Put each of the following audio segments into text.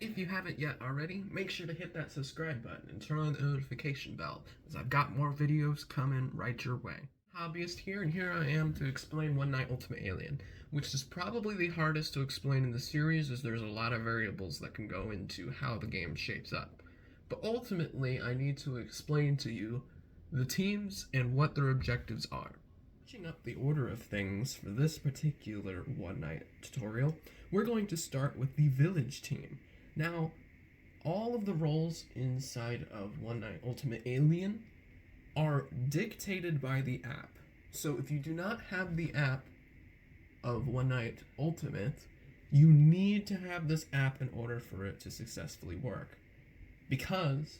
If you haven't yet already, make sure to hit that subscribe button and turn on the notification bell, as I've got more videos coming right your way. Hobbyist here, and here I am to explain One Night Ultimate Alien, which is probably the hardest to explain in the series as there's a lot of variables that can go into how the game shapes up. But ultimately, I need to explain to you the teams and what their objectives are. Switching up the order of things for this particular One Night tutorial, we're going to start with the Village team. Now, all of the roles inside of One Night Ultimate Alien are dictated by the app. So if you do not have the app of One Night Ultimate, you need to have this app in order for it to successfully work. Because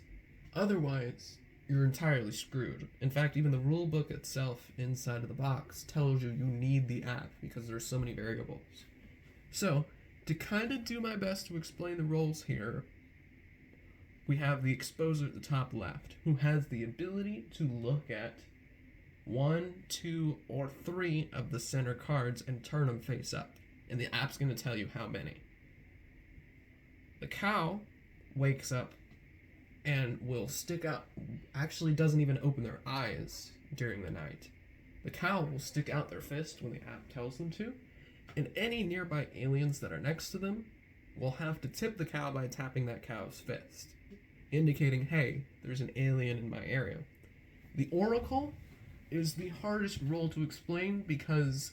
otherwise, you're entirely screwed. In fact, even the rulebook itself inside of the box tells you need the app because there's so many variables. So, to kind of do my best to explain the roles here, we have the exposer at the top left, who has the ability to look at 1, 2, or 3 of the center cards and turn them face up, and the app's going to tell you how many. The cow wakes up and will stick out, actually doesn't even open their eyes during the night. The cow will stick out their fist when the app tells them to, and any nearby aliens that are next to them will have to tip the cow by tapping that cow's fist, indicating, hey, there's an alien in my area. The Oracle is the hardest role to explain because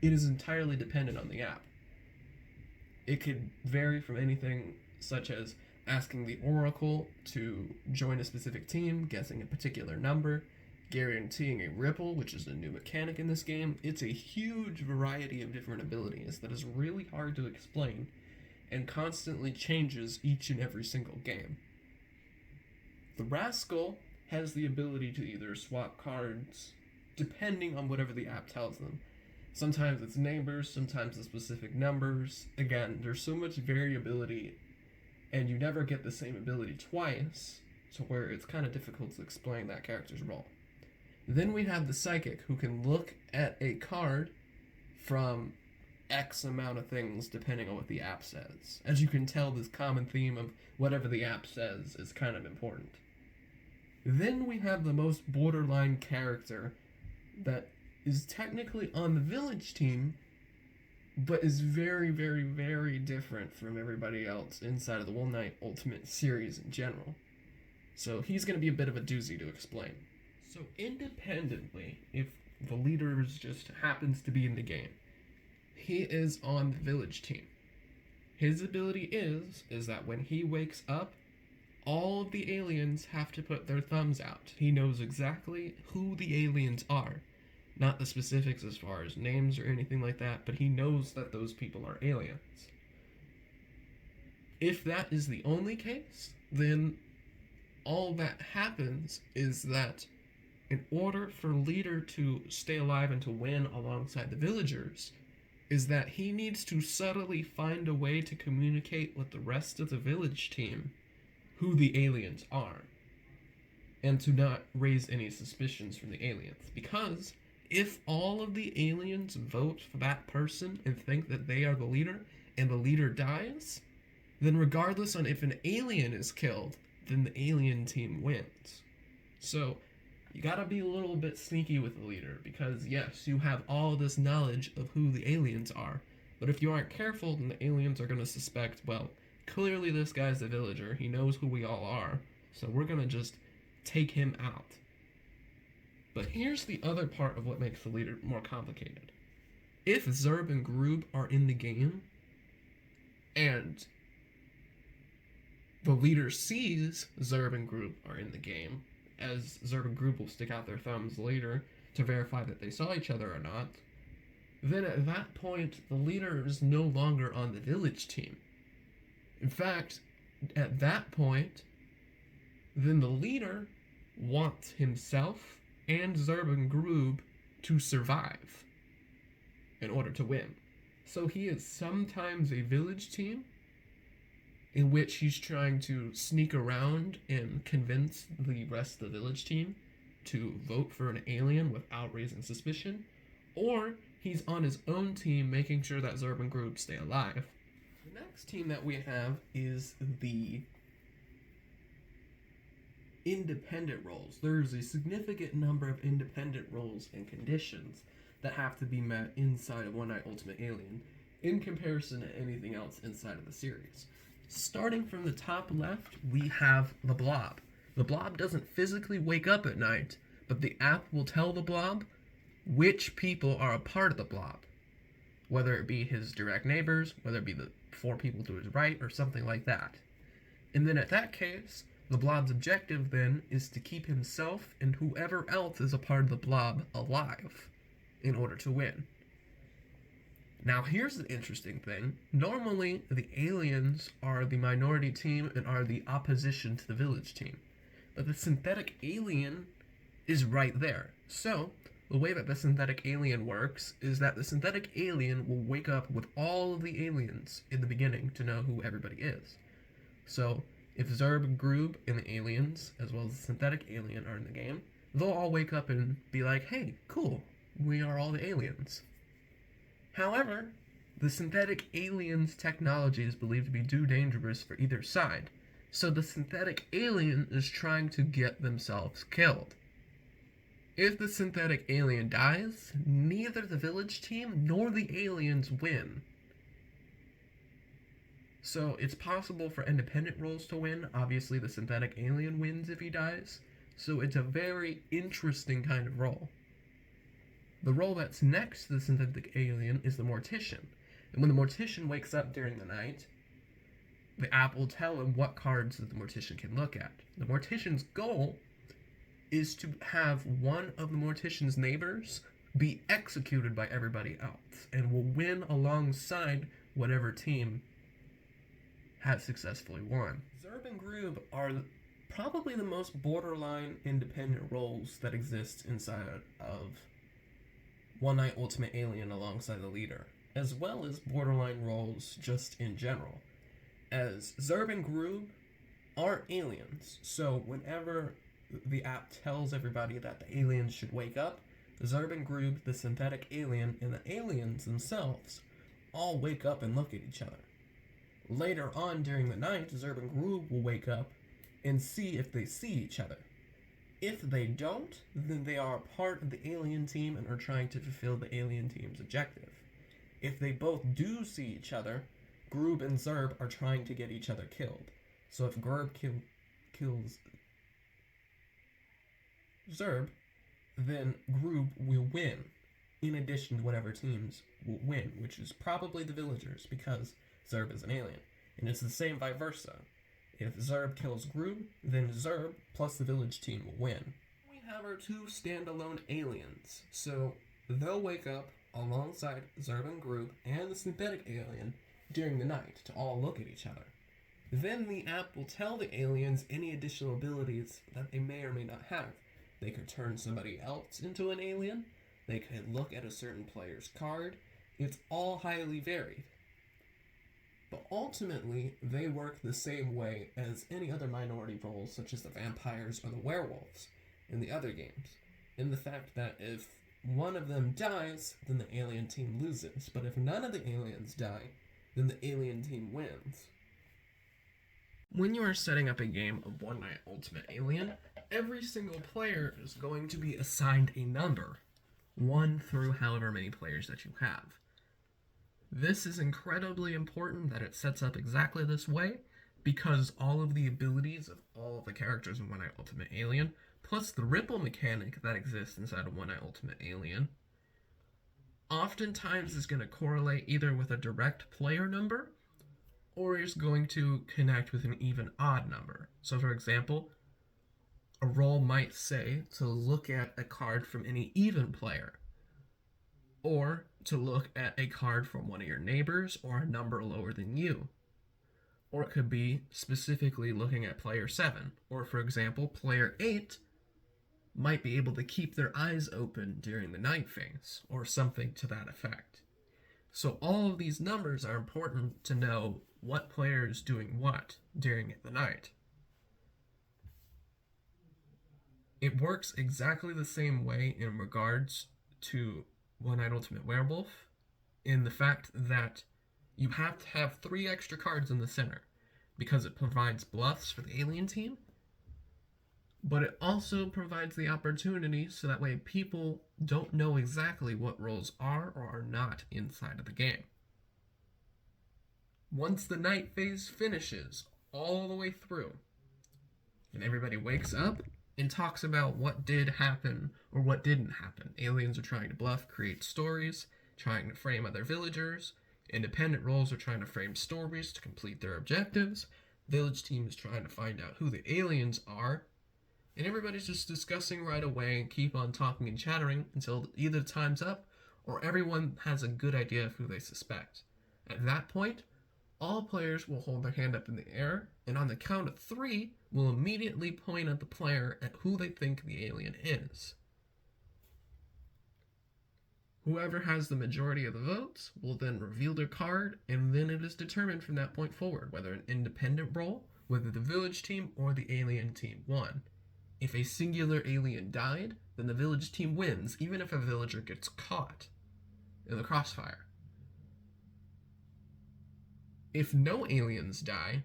it is entirely dependent on the app. It could vary from anything such as asking the Oracle to join a specific team, guessing a particular number, guaranteeing a ripple, which is a new mechanic in this game. It's a huge variety of different abilities that is really hard to explain and constantly changes each and every single game. The Rascal has the ability to either swap cards depending on whatever the app tells them. Sometimes it's neighbors, sometimes it's specific numbers. Again, there's so much variability and you never get the same ability twice, to where it's kind of difficult to explain that character's role. Then we have the Psychic, who can look at a card from X amount of things depending on what the app says. As you can tell, this common theme of whatever the app says is kind of important. Then we have the most borderline character that is technically on the Village team, but is very, very, very different from everybody else inside of the One Night Ultimate series in general. So he's going to be a bit of a doozy to explain. So independently, if the leader just happens to be in the game, he is on the Village team. His ability is that when he wakes up, all of the aliens have to put their thumbs out. He knows exactly who the aliens are. Not the specifics as far as names or anything like that, but he knows that those people are aliens. If that is the only case, then all that happens is that in order for leader to stay alive and to win alongside the villagers, is that he needs to subtly find a way to communicate with the rest of the village team who the aliens are, and to not raise any suspicions from the aliens. Because if all of the aliens vote for that person and think that they are the leader, and the leader dies, then regardless on if an alien is killed, then the alien team wins. So you gotta be a little bit sneaky with the leader, because yes, you have all this knowledge of who the aliens are, but if you aren't careful, then the aliens are gonna suspect, well, clearly this guy's the villager, he knows who we all are, so we're gonna just take him out. But here's the other part of what makes the leader more complicated. If Zerb and Groob are in the game, and the leader sees Zerb and Groob are in the game, as Zerb and Groob will stick out their thumbs later to verify that they saw each other or not, then at that point, the leader is no longer on the village team. In fact, at that point, then the leader wants himself and Zerb and Groob to survive in order to win. So he is sometimes a village team, in which he's trying to sneak around and convince the rest of the village team to vote for an alien without raising suspicion, or he's on his own team making sure that Zerb and Groob stay alive. The next team that we have is the independent roles. There's a significant number of independent roles and conditions that have to be met inside of One Night Ultimate Alien in comparison to anything else inside of the series. Starting from the top left, we have the Blob. The Blob doesn't physically wake up at night, but the app will tell the Blob which people are a part of the Blob, whether it be his direct neighbors, whether it be the 4 people to his right, or something like that. And then at that case, the Blob's objective then is to keep himself and whoever else is a part of the Blob alive in order to win. Now here's an interesting thing. Normally, the aliens are the minority team and are the opposition to the village team. But the synthetic alien is right there. So, the way that the synthetic alien works is that the synthetic alien will wake up with all of the aliens in the beginning to know who everybody is. So, if Zerb, Groob, and the aliens, as well as the synthetic alien, are in the game, they'll all wake up and be like, hey, cool, we are all the aliens. However, the synthetic alien's technology is believed to be too dangerous for either side, so the synthetic alien is trying to get themselves killed. If the synthetic alien dies, neither the village team nor the aliens win. So it's possible for independent roles to win. Obviously, the synthetic alien wins if he dies. So it's a very interesting kind of role. The role that's next to the synthetic alien is the mortician. And when the mortician wakes up during the night, the app will tell him what cards that the mortician can look at. The mortician's goal is to have one of the mortician's neighbors be executed by everybody else, and will win alongside whatever team has successfully won. Zerb and Groob are probably the most borderline independent roles that exist inside of One Night Ultimate Alien alongside the leader, as well as borderline roles just in general, as Zerb and Groob are aliens, so whenever the app tells everybody that the aliens should wake up, Zerb and Groob, the synthetic alien, and the aliens themselves all wake up and look at each other. Later on during the night, Zerb and Groob will wake up and see if they see each other. If they don't, then they are a part of the alien team and are trying to fulfill the alien team's objective. If they both do see each other, Groob and Zerb are trying to get each other killed. So if Groob kills Zerb, then Groob will win, in addition to whatever teams will win, which is probably the villagers, because Zerb is an alien. And it's the same vice versa. If Zerb kills Groob, then Zerb plus the village team will win. We have our 2 standalone aliens, so they'll wake up alongside Zerb and Groob and the synthetic alien during the night to all look at each other. Then the app will tell the aliens any additional abilities that they may or may not have. They could turn somebody else into an alien. They could look at a certain player's card. It's all highly varied. But ultimately, they work the same way as any other minority roles, such as the vampires or the werewolves in the other games. In the fact that if one of them dies, then the alien team loses. But if none of the aliens die, then the alien team wins. When you are setting up a game of One Night Ultimate Alien, every single player is going to be assigned a number, 1 through however many players that you have. This is incredibly important that it sets up exactly this way, because all of the abilities of all of the characters in One Night Ultimate Alien, plus the ripple mechanic that exists inside of One Night Ultimate Alien, oftentimes is going to correlate either with a direct player number, or is going to connect with an even odd number. So for example, a role might say to look at a card from any even player, or to look at a card from one of your neighbors or a number lower than you. Or it could be specifically looking at player 7, or for example, player 8 might be able to keep their eyes open during the night phase, or something to that effect. So all of these numbers are important to know what player is doing what during the night. It works exactly the same way in regards to One Night Ultimate Werewolf, in the fact that you have to have 3 extra cards in the center because it provides bluffs for the alien team, but it also provides the opportunity so that way people don't know exactly what roles are or are not inside of the game. Once the night phase finishes all the way through, and everybody wakes up and talks about what did happen or what didn't happen. Aliens are trying to bluff, create stories, trying to frame other villagers. Independent roles are trying to frame stories to complete their objectives. Village team is trying to find out who the aliens are. And everybody's just discussing right away and keep on talking and chattering until either time's up or everyone has a good idea of who they suspect. At that point, all players will hold their hand up in the air, and on the count of 3, will immediately point at the player at who they think the alien is. Whoever has the majority of the votes will then reveal their card, and then it is determined from that point forward whether an independent role, whether the village team or the alien team won. If a singular alien died, then the village team wins, even if a villager gets caught in the crossfire. If no aliens die,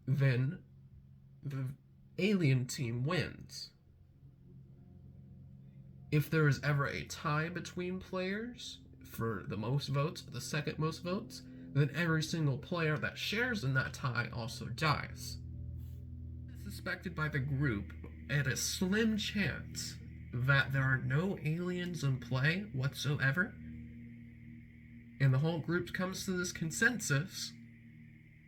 then the alien team wins. If there is ever a tie between players for the most votes, the second most votes, then every single player that shares in that tie also dies. It is suspected by the group at a slim chance that there are no aliens in play whatsoever, and the whole group comes to this consensus.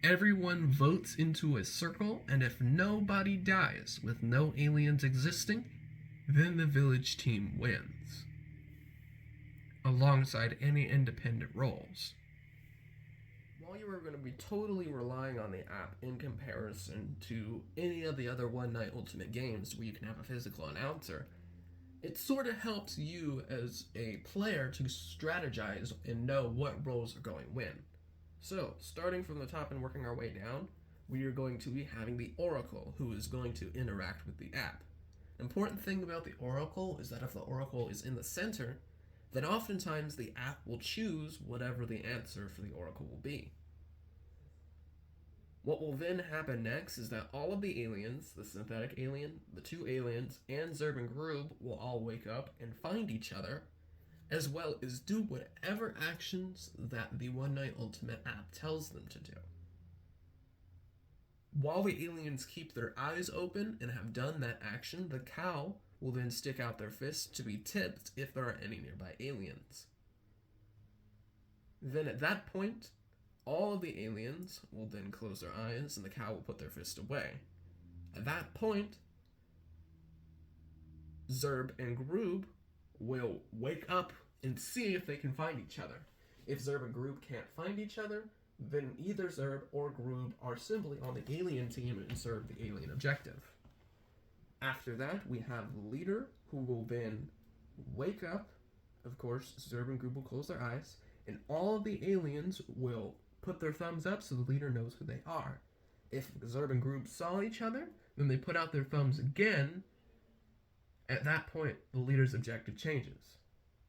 Everyone votes into a circle, and if nobody dies with no aliens existing, then the village team wins, alongside any independent roles. While you are going to be totally relying on the app in comparison to any of the other One Night Ultimate games where you can have a physical announcer, it sort of helps you as a player to strategize and know what roles are going when. So, starting from the top and working our way down, we are going to be having the Oracle, who is going to interact with the app. An important thing about the Oracle is that if the Oracle is in the center, then oftentimes the app will choose whatever the answer for the Oracle will be. What will then happen next is that all of the aliens, the synthetic alien, the 2 aliens, and Zerb and Groob will all wake up and find each other, as well as do whatever actions that the One Night Ultimate app tells them to do. While the aliens keep their eyes open and have done that action, the cow will then stick out their fists to be tipped if there are any nearby aliens. Then at that point, all of the aliens will then close their eyes and the cow will put their fist away. At that point, Zerb and Groob will wake up and see if they can find each other. If Zerb and Groob can't find each other, then either Zerb or Groob are simply on the alien team and serve the alien objective. After that, we have the leader, who will then wake up. Of course, Zerb and Groob will close their eyes, and all of the aliens will put their thumbs up so the leader knows who they are. If Zerb and Groob saw each other, then they put out their thumbs again. At that point, the leader's objective changes.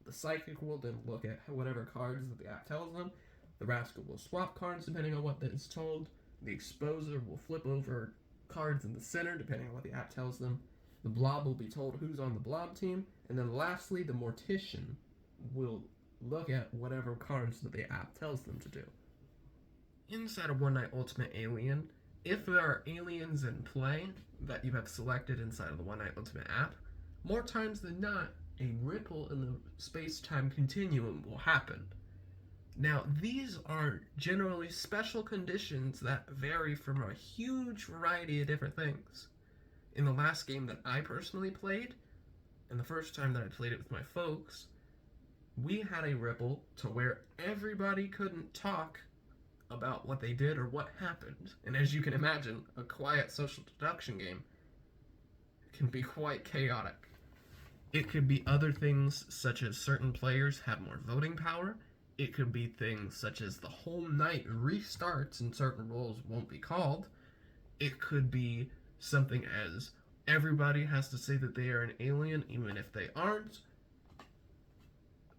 The psychic will then look at whatever cards that the app tells them. The rascal will swap cards depending on what that is told. The exposer will flip over cards in the center depending on what the app tells them. The blob will be told who's on the blob team. And then lastly, the mortician will look at whatever cards that the app tells them to do. Inside of One Night Ultimate Alien, if there are aliens in play that you have selected inside of the One Night Ultimate app, more times than not, a ripple in the space-time continuum will happen. Now, these are generally special conditions that vary from a huge variety of different things. In the last game that I personally played, and the first time that I played it with my folks, we had a ripple to where everybody couldn't talk about what they did or what happened. And as you can imagine, a quiet social deduction game can be quite chaotic. It could be other things such as certain players have more voting power. It could be things such as the whole night restarts and certain roles won't be called. It could be something as everybody has to say that they are an alien even if they aren't.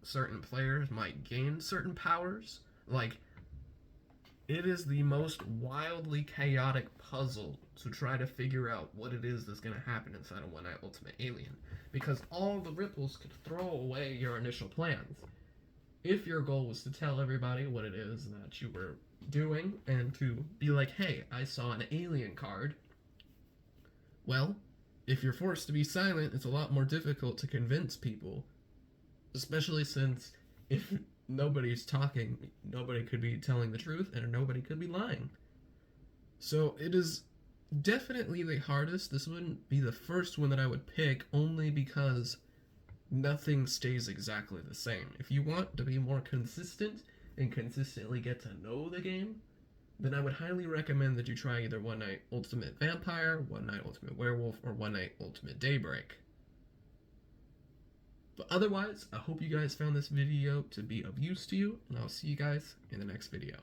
Certain players might gain certain powers. Like, It is the most wildly chaotic puzzle to try to figure out what it is that's going to happen inside of One Night Ultimate Alien, because all the ripples could throw away your initial plans. If your goal was to tell everybody what it is that you were doing and to be like, hey, I saw an alien card, well, if you're forced to be silent, it's a lot more difficult to convince people, especially since if nobody's talking, nobody could be telling the truth and nobody could be lying. So it is definitely the hardest. This wouldn't be the first one that I would pick only because nothing stays exactly the same. If you want to be more consistent and consistently get to know the game, then I would highly recommend that you try either One Night Ultimate Vampire, One Night Ultimate Werewolf, or One Night Ultimate Daybreak. But otherwise, I hope you guys found this video to be of use to you, and I'll see you guys in the next video.